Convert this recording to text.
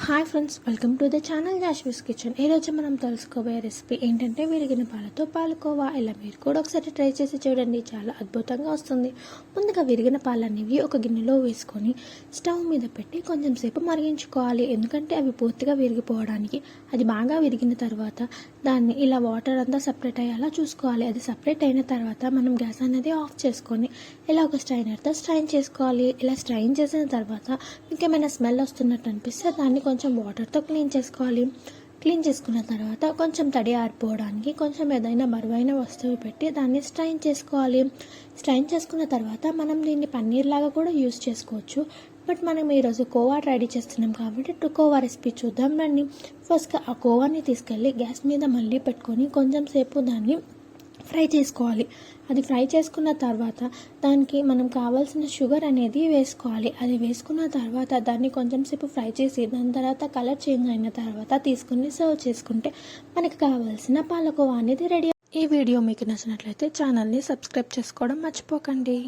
Hi friends, welcome to the channel Jashvi's kitchen. ఈరోజు మనం తెలుసుకోబోయే రెసిపీ ఏంటంటే విరిగిన పాలతో పాలకోవా. ఇలా మీరు కూడా ఒకసారి ట్రై చేసి చూడండి, చాలా అద్భుతంగా వస్తుంది. ముందుగా విరిగిన పాలనేవి ఒక గిన్నెలో వేసుకొని స్టవ్ మీద పెట్టి కొంచెం సేపు మరిగించుకోవాలి, ఎందుకంటే అవి పూర్తిగా విరిగిపోవడానికి. అది బాగా విరిగిన తర్వాత దాన్ని ఇలా వాటర్ అంతా సపరేట్ అయ్యేలా చూసుకోవాలి. అది సపరేట్ అయిన తర్వాత మనం గ్యాస్ అనేది ఆఫ్ చేసుకొని ఇలా ఒక స్ట్రైనర్తో స్ట్రైన్ చేసుకోవాలి. ఇలా స్ట్రైన్ చేసిన తర్వాత మీకు ఏమైనా స్మెల్ వస్తున్నట్టు అనిపిస్తే దాన్ని కొంచెం వాటర్తో క్లీన్ చేసుకోవాలి. క్లీన్ చేసుకున్న తర్వాత కొంచెం తడి ఆరిపోవడానికి కొంచెం ఏదైనా బరువైన వస్తువు పెట్టి దాన్ని స్ట్రైన్ చేసుకోవాలి. స్ట్రైన్ చేసుకున్న తర్వాత మనం దీన్ని పన్నీర్ లాగా కూడా యూస్ చేసుకోవచ్చు. బట్ మనం ఈరోజు కోవా రెడీ చేస్తున్నాం కాబట్టి కోవా రెసిపీ చూద్దాం రండి. ఫస్ట్గా ఆ కోవాని తీసుకెళ్ళి గ్యాస్ మీద మళ్ళీ పెట్టుకొని కొంచెం సేపు దాన్ని ఫ్రై చేసుకోవాలి. అది ఫ్రై చేసుకున్న తర్వాత దానికి మనం కావాల్సిన షుగర్ అనేది వేసుకోవాలి. అది వేసుకున్న తర్వాత దాన్ని కొంచెం సేపు ఫ్రై చేసి దాని తర్వాత కలర్ చేంజ్ అయిన తర్వాత తీసుకుని సర్వ్ చేసుకుంటే మనకి కావాల్సిన పాలకోవా అనేది రెడీ. ఈ వీడియో మీకు నచ్చినట్లయితే ఛానల్ని సబ్స్క్రైబ్ చేసుకోవడం మర్చిపోకండి.